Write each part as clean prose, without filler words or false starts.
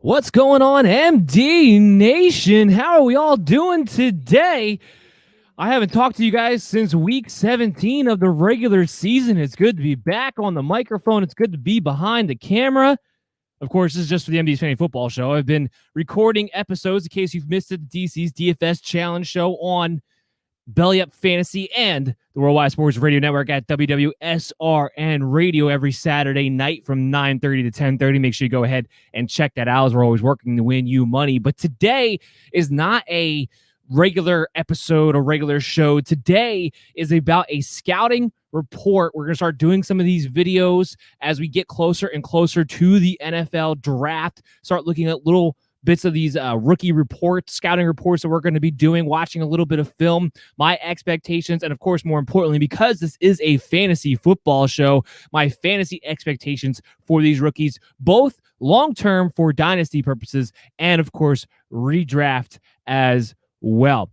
What's going on, MD Nation? How are we all doing today? I haven't talked to you guys since week 17 of the regular season. It's good to be back on the microphone. It's good to be behind the camera. Of course, this is just for the MD's Fantasy Football Show. I've been recording episodes in case you've missed it, the DC's DFS Challenge Show on Belly Up Fantasy and the Worldwide Sports Radio Network at WWSRN Radio every Saturday night from 9:30 to 10:30. Make sure you go ahead and check that out, as we're always working to win you money. But today is not a regular episode, a regular show. Today is about a scouting report. We're going to start doing some of these videos as we get closer and closer to the NFL draft. Start looking at little bits of these rookie reports, scouting reports that we're going to be doing, watching a little bit of film, my expectations, and of course, more importantly, because this is a fantasy football show, my fantasy expectations for these rookies, both long-term for dynasty purposes and, of course, redraft as well.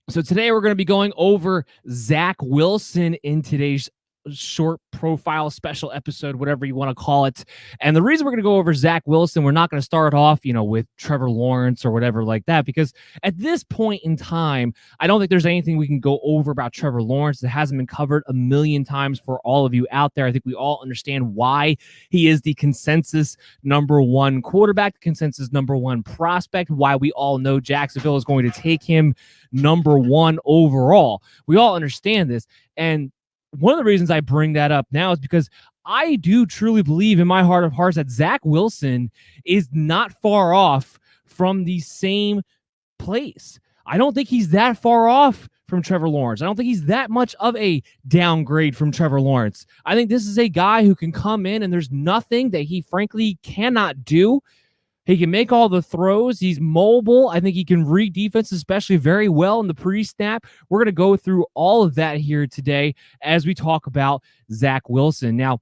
So today we're going to be going over Zach Wilson in today's short profile special episode, whatever you want to call it. And the reason we're going to go over Zach Wilson, we're not going to start off, with Trevor Lawrence or whatever like that, because at this point in time, I don't think there's anything we can go over about Trevor Lawrence that hasn't been covered a million times for all of you out there. I think we all understand why he is the consensus number one quarterback, the consensus number one prospect, why we all know Jacksonville is going to take him number one overall. We all understand this. And one of the reasons I bring that up now is because I do truly believe in my heart of hearts that Zach Wilson is not far off from the same place. I don't think he's that far off from Trevor Lawrence. I don't think he's that much of a downgrade from Trevor Lawrence. I think this is a guy who can come in and there's nothing that he frankly cannot do. He can make all the throws. He's mobile. I think he can read defense, especially very well in the pre-snap. We're going to go through all of that here today as we talk about Zach Wilson. Now,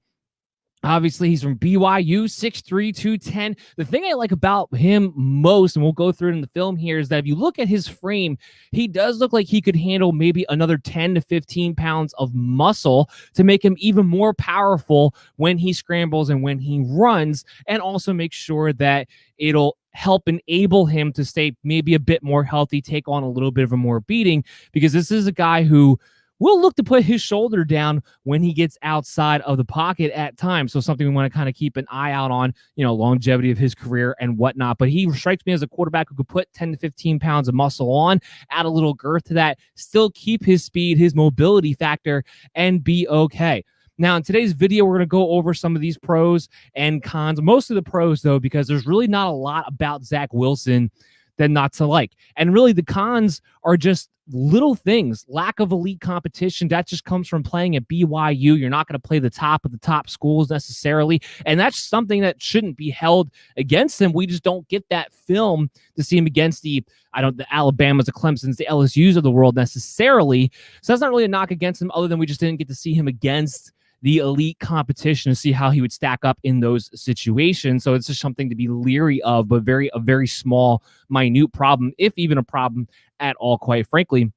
obviously, he's from BYU, 6'3", 210. The thing I like about him most, and we'll go through it in the film here, is that if you look at his frame, he does look like he could handle maybe another 10 to 15 pounds of muscle to make him even more powerful when he scrambles and when he runs, and also make sure that it'll help enable him to stay maybe a bit more healthy, take on a little bit of a more beating, because this is a guy who will look to put his shoulder down when he gets outside of the pocket at times. So something we want to kind of keep an eye out on, longevity of his career and whatnot. But he strikes me as a quarterback who could put 10 to 15 pounds of muscle on, add a little girth to that, still keep his speed, his mobility factor, and be okay. Now, in today's video, we're going to go over some of these pros and cons, most of the pros, though, because there's really not a lot about Zach Wilson that not to like. And really, the cons are just little things. Lack of elite competition. That just comes from playing at BYU. You're not going to play the top of the top schools necessarily. And that's something that shouldn't be held against him. We just don't get that film to see him against the Alabamas, the Clemsons, the LSUs of the world necessarily. So that's not really a knock against him, other than we just didn't get to see him against the elite competition to see how he would stack up in those situations. So it's just something to be leery of, but a very small, minute problem, if even a problem at all, quite frankly.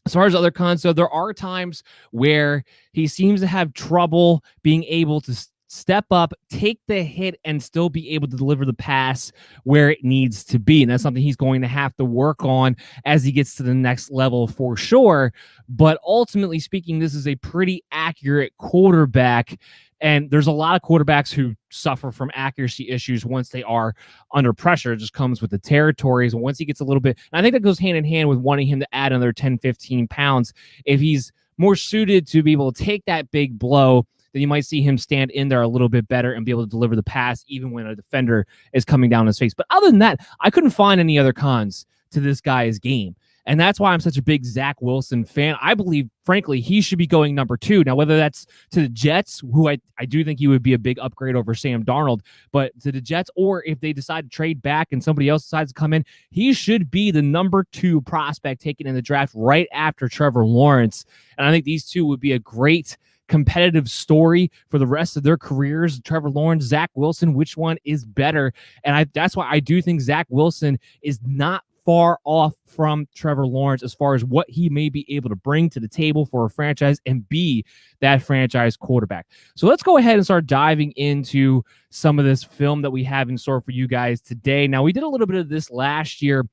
As far as other cons, so there are times where he seems to have trouble being able to step up, take the hit, and still be able to deliver the pass where it needs to be. And that's something he's going to have to work on as he gets to the next level for sure. But ultimately speaking, this is a pretty accurate quarterback. And there's a lot of quarterbacks who suffer from accuracy issues once they are under pressure. It just comes with the territories. And once he gets a little bit, and I think that goes hand in hand with wanting him to add another 10, 15 pounds. If he's more suited to be able to take that big blow, then you might see him stand in there a little bit better and be able to deliver the pass even when a defender is coming down his face. But other than that, I couldn't find any other cons to this guy's game. And that's why I'm such a big Zach Wilson fan. I believe, frankly, he should be going number 2. Now, whether that's to the Jets, who I do think he would be a big upgrade over Sam Darnold, but to the Jets, or if they decide to trade back and somebody else decides to come in, he should be the number 2 prospect taken in the draft right after Trevor Lawrence. And I think these two would be a great competitive story for the rest of their careers. Trevor Lawrence, Zach Wilson, which one is better? And that's why I do think Zach Wilson is not far off from Trevor Lawrence as far as what he may be able to bring to the table for a franchise and be that franchise quarterback. So let's go ahead and start diving into some of this film that we have in store for you guys today. Now, we did a little bit of this last year.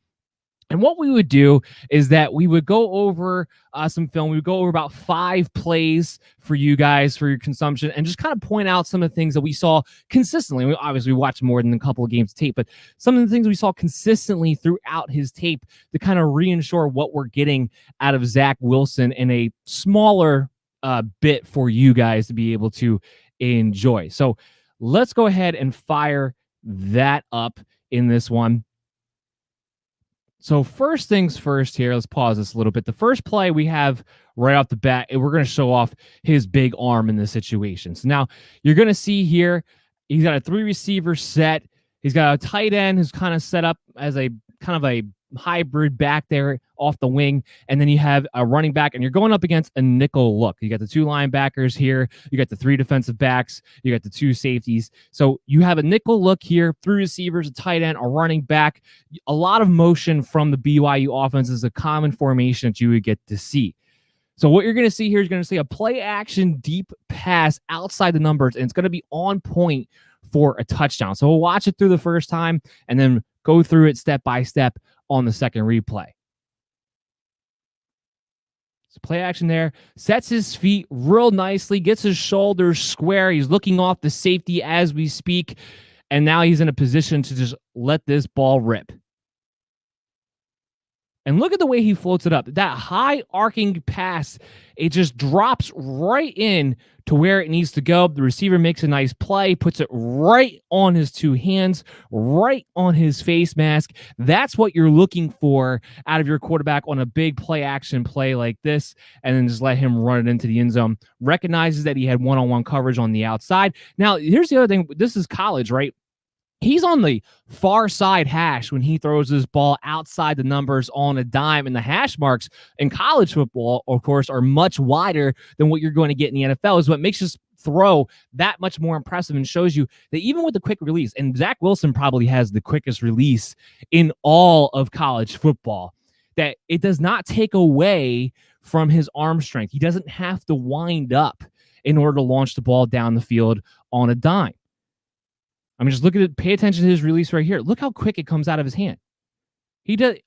And what we would do is that we would go over some film. We would go over about 5 plays for you guys for your consumption and just kind of point out some of the things that we saw consistently. We obviously watched more than a couple of games of tape, but some of the things we saw consistently throughout his tape to kind of reinsure what we're getting out of Zach Wilson in a smaller bit for you guys to be able to enjoy. So let's go ahead and fire that up in this one. So first things first here, let's pause this a little bit. The first play we have right off the bat, we're going to show off his big arm in this situation. So now you're going to see here, he's got a 3 receiver set. He's got a tight end who's kind of set up as a kind of a hybrid back there off the wing. And then you have a running back, and you're going up against a nickel look. You got the 2 linebackers here. You got the 3 defensive backs. You got the 2 safeties. So you have a nickel look here, 3 receivers, a tight end, a running back. A lot of motion from the BYU offense is a common formation that you would get to see. So what you're going to see here is going to see a play action deep pass outside the numbers, and it's going to be on point for a touchdown. So we'll watch it through the first time and then go through it step by step on the second replay. So play action there, sets his feet real nicely, gets his shoulders square. He's looking off the safety as we speak, and now he's in a position to just let this ball rip. And look at the way he floats it up. That high arcing pass, it just drops right in to where it needs to go. The receiver makes a nice play, puts it right on his 2 hands, right on his face mask. That's what you're looking for out of your quarterback on a big play action play like this, and then just let him run it into the end zone. Recognizes that he had one-on-one coverage on the outside. Now, here's the other thing. This is college, right? He's on the far side hash when he throws this ball outside the numbers on a dime. And the hash marks in college football, of course, are much wider than what you're going to get in the NFL. Is what makes this throw that much more impressive and shows you that even with the quick release, and Zach Wilson probably has the quickest release in all of college football, that it does not take away from his arm strength. He doesn't have to wind up in order to launch the ball down the field on a dime. I mean, just look at it. Pay attention to his release right here. Look how quick it comes out of his hand.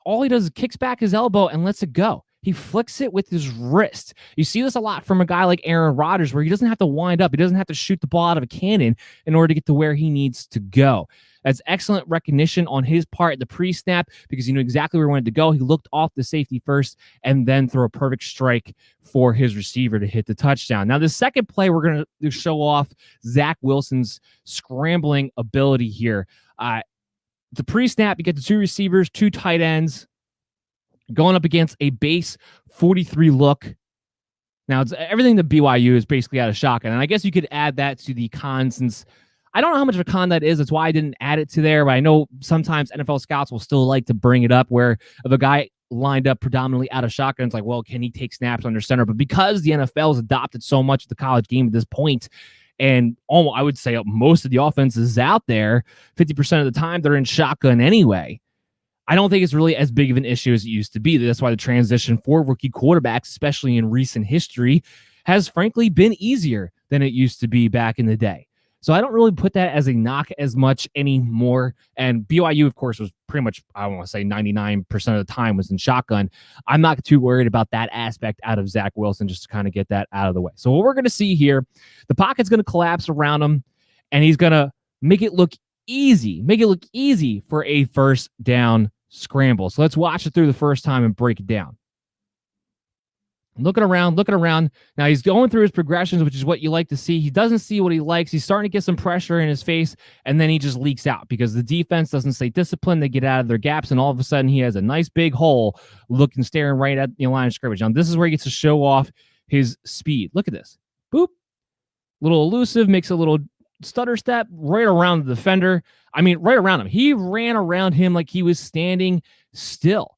All he does is kicks back his elbow and lets it go. He flicks it with his wrist. You see this a lot from a guy like Aaron Rodgers, where he doesn't have to wind up. He doesn't have to shoot the ball out of a cannon in order to get to where he needs to go. That's excellent recognition on his part at the pre-snap, because he knew exactly where he wanted to go. He looked off the safety first and then threw a perfect strike for his receiver to hit the touchdown. Now, the second play, we're going to show off Zach Wilson's scrambling ability here. The pre-snap, you get the 2 receivers, 2 tight ends, going up against a base 43 look. Now, it's everything that BYU is basically out of shotgun, and I guess you could add that to the con, since I don't know how much of a con that is. That's why I didn't add it to there, but I know sometimes NFL scouts will still like to bring it up, where if a guy lined up predominantly out of shotgun, it's like, well, can he take snaps under center? But because the NFL has adopted so much of the college game at this point, and almost, I would say most of the offenses out there, 50% of the time, they're in shotgun anyway. I don't think it's really as big of an issue as it used to be. That's why the transition for rookie quarterbacks, especially in recent history, has frankly been easier than it used to be back in the day. So I don't really put that as a knock as much anymore. And BYU, of course, was pretty much, I want to say 99% of the time was in shotgun. I'm not too worried about that aspect out of Zach Wilson, just to kind of get that out of the way. So what we're going to see here, the pocket's going to collapse around him, and he's going to make it look easy for a first down scramble. So let's watch it through the first time and break it down. Looking around. Now he's going through his progressions, which is what you like to see. He doesn't see what he likes. He's starting to get some pressure in his face, and then he just leaks out because the defense doesn't stay disciplined. They get out of their gaps, and all of a sudden he has a nice big hole staring right at the line of scrimmage. Now this is where he gets to show off his speed. Look at this. Boop. Little elusive, makes a little stutter step right around the defender. I mean, right around him. He ran around him like he was standing still,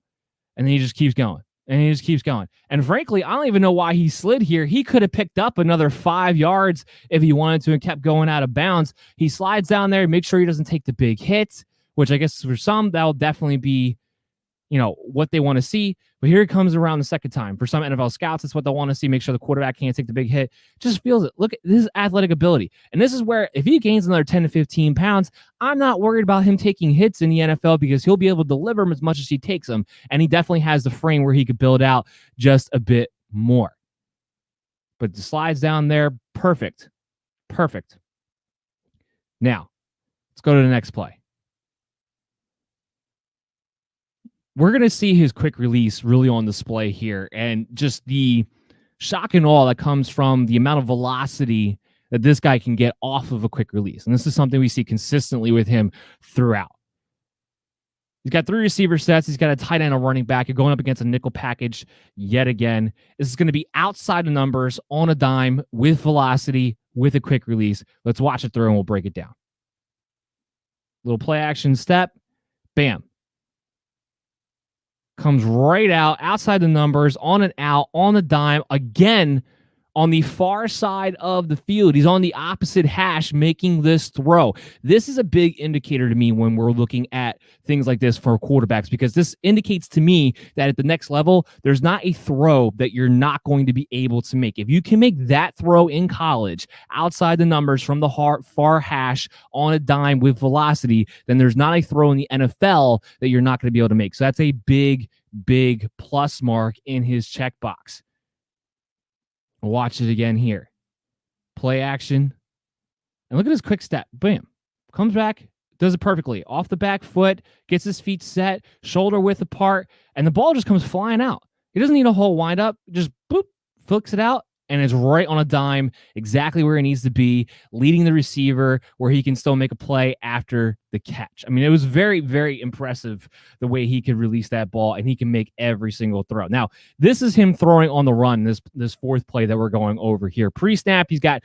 and then he just keeps going. And frankly, I don't even know why he slid here. He could have picked up another 5 yards if he wanted to and kept going out of bounds. He slides down there, make sure he doesn't take the big hit, which I guess for some, that'll definitely be, what they want to see. But here it comes around the second time. For some NFL scouts, it's what they want to see. Make sure the quarterback can't take the big hit. Just feels it. Look, this is athletic ability. And this is where if he gains another 10 to 15 pounds, I'm not worried about him taking hits in the NFL because he'll be able to deliver them as much as he takes them. And he definitely has the frame where he could build out just a bit more. But the slides down there, perfect. Perfect. Now, let's go to the next play. We're going to see his quick release really on display here, and just the shock and awe that comes from the amount of velocity that this guy can get off of a quick release. And this is something we see consistently with him throughout. He's got 3 receiver sets. He's got a tight end, a running back. You're going up against a nickel package yet again. This is going to be outside the numbers on a dime with velocity, with a quick release. Let's watch it through and we'll break it down. Little play action step. Bam. Comes right out, outside the numbers, on an out, on the dime, again, on the far side of the field. He's on the opposite hash making this throw. This is a big indicator to me when we're looking at things like this for quarterbacks, because this indicates to me that at the next level, there's not a throw that you're not going to be able to make. If you can make that throw in college, outside the numbers from the far hash on a dime with velocity, then there's not a throw in the NFL that you're not going to be able to make. So that's a big, big plus mark in his checkbox. Watch it again here. Play action. And look at his quick step. Bam. Comes back, does it perfectly. Off the back foot, gets his feet set, shoulder width apart, and the ball just comes flying out. He doesn't need a whole windup. Just boop, flicks it out, and it's right on a dime, exactly where it needs to be, leading the receiver where he can still make a play after the catch. I mean, it was very, very impressive the way he could release that ball, and he can make every single throw. Now, this is him throwing on the run, this fourth play that we're going over here. Pre-snap, he's got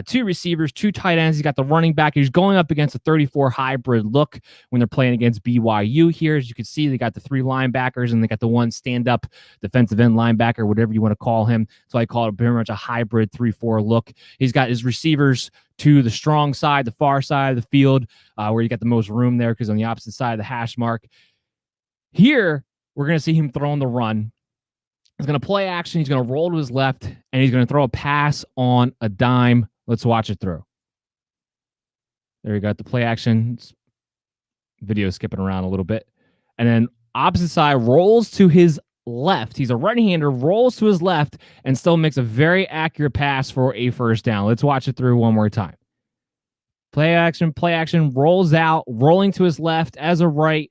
2 receivers, 2 tight ends. He's got the running back. He's going up against a 34 hybrid look when they're playing against BYU here. As you can see, they got the 3 linebackers and they got the 1 stand-up defensive end linebacker, whatever you want to call him. So I call it very much a hybrid 3-4 look. He's got his receivers to the strong side, the far side of the field, where you got the most room there because on the opposite side of the hash mark. Here, we're going to see him throwing the run. He's going to play action. He's going to roll to his left, and he's going to throw a pass on a dime. Let's watch it through. There you got the play action. Video skipping around a little bit. And then opposite side rolls to his left. He's a right-hander, rolls to his left, and still makes a very accurate pass for a first down. Let's watch it through one more time. Play action, rolls out, rolling to his left as a right,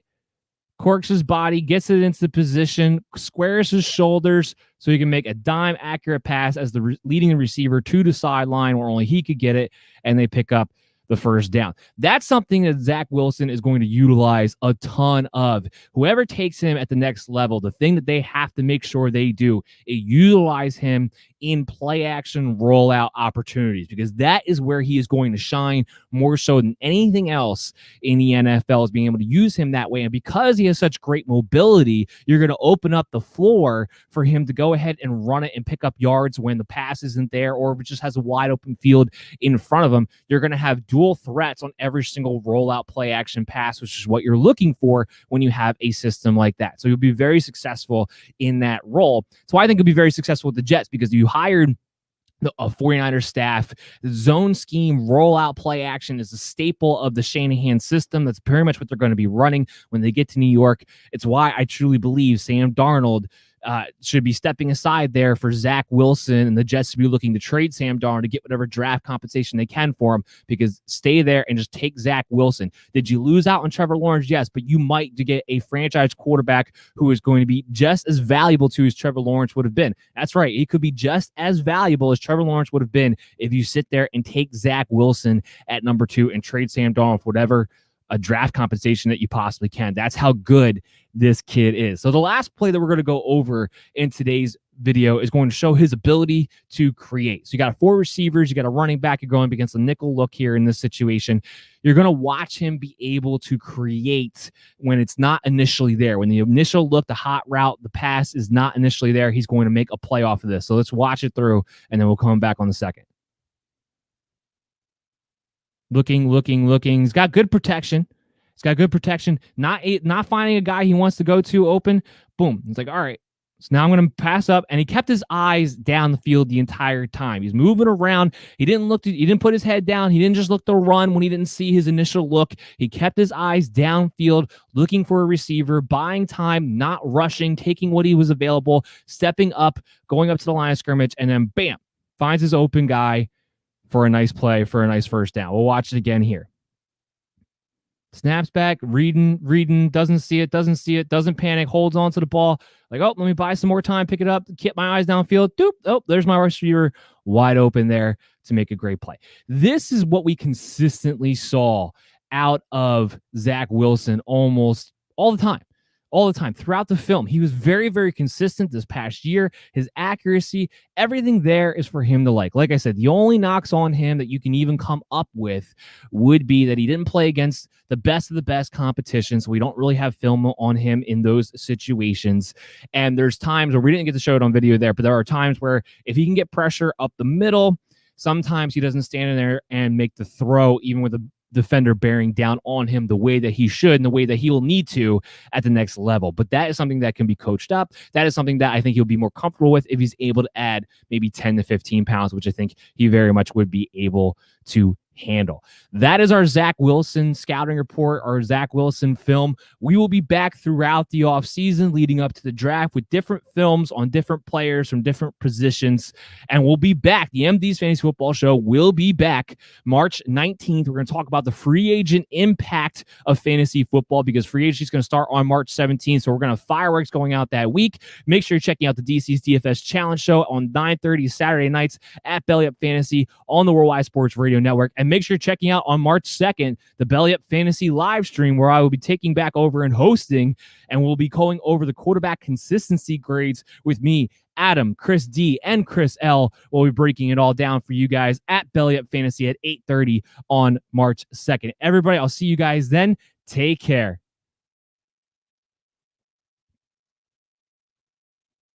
corks his body, gets it into the position, squares his shoulders so he can make a dime accurate pass as the leading receiver to the sideline where only he could get it, and they pick up the first down. That's something that Zach Wilson is going to utilize a ton of. Whoever takes him at the next level, the thing that they have to make sure they do is utilize him in play action rollout opportunities, because that is where he is going to shine more so than anything else in the NFL, is being able to use him that way. And because he has such great mobility, you're going to open up the floor for him to go ahead and run it and pick up yards when the pass isn't there, or if it just has a wide open field in front of him. You're going to have dual threats on every single rollout play action pass, which is what you're looking for when you have a system like that. So you'll be very successful in that role. So I think you'll be very successful with the Jets because you hired the 49ers staff. The zone scheme rollout play action is a staple of the Shanahan system. That's very much what they're going to be running when they get to New York. It's why I truly believe Sam Darnold should be stepping aside there for Zach Wilson, and the Jets should be looking to trade Sam Darnold to get whatever draft compensation they can for him, because stay there and just take Zach Wilson. Did you lose out on Trevor Lawrence? Yes, but you might to get a franchise quarterback who is going to be just as valuable to as Trevor Lawrence would have been. That's right. He could be just as valuable as Trevor Lawrence would have been if you sit there and take Zach Wilson at number 2 and trade Sam Darnold for whatever a draft compensation that you possibly can. That's how good this kid is. So the last play that we're going to go over in today's video is going to show his ability to create. So you got 4 receivers, you got a running back, you're going against a nickel look here in this situation. You're going to watch him be able to create when it's not initially there. When the initial look, the hot route, the pass is not initially there, he's going to make a play off of this. So let's watch it through, and then we'll come back on the second. Looking. He's got good protection. He's got good protection, not finding a guy he wants to go to open. Boom. It's like, all right, so now I'm going to pass up. And he kept his eyes down the field the entire time. He's moving around. He didn't put his head down. He didn't just look to run when he didn't see his initial look. He kept his eyes downfield, looking for a receiver, buying time, not rushing, taking what he was available, stepping up, going up to the line of scrimmage, and then bam, finds his open guy for a nice play, for a nice first down. We'll watch it again here. Snaps back, reading, doesn't see it, doesn't panic, holds on to the ball. Like, oh, let me buy some more time, pick it up, keep my eyes downfield. Doop, oh, there's my receiver wide open there to make a great play. This is what we consistently saw out of Zach Wilson almost all the time. Throughout the film. He was very, very consistent this past year. His accuracy, everything there is for him to like. Like I said, the only knocks on him that you can even come up with would be that he didn't play against the best of the best competition, so we don't really have film on him in those situations. And there's times where we didn't get to show it on video there, but there are times where if he can get pressure up the middle, sometimes he doesn't stand in there and make the throw, even with a defender bearing down on him the way that he should and the way that he will need to at the next level. But that is something that can be coached up. That is something that I think he'll be more comfortable with if he's able to add maybe 10 to 15 pounds, which I think he very much would be able to handle. That is our Zach Wilson scouting report, our Zach Wilson film. We will be back throughout the offseason leading up to the draft with different films on different players from different positions. And we'll be back. The MD's Fantasy Football Show will be back March 19th. We're going to talk about the free agent impact of fantasy football because free agency is going to start on March 17th. So we're going to have fireworks going out that week. Make sure you're checking out the DC's DFS Challenge Show on 9:30 Saturday nights at Belly Up Fantasy on the Worldwide Sports Radio Network. And make sure you're checking out on March 2nd, the Belly Up Fantasy live stream where I will be taking back over and hosting, and we'll be going over the quarterback consistency grades with me, Adam, Chris D, and Chris L. We'll be breaking it all down for you guys at Belly Up Fantasy at 8:30 on March 2nd. Everybody, I'll see you guys then. Take care.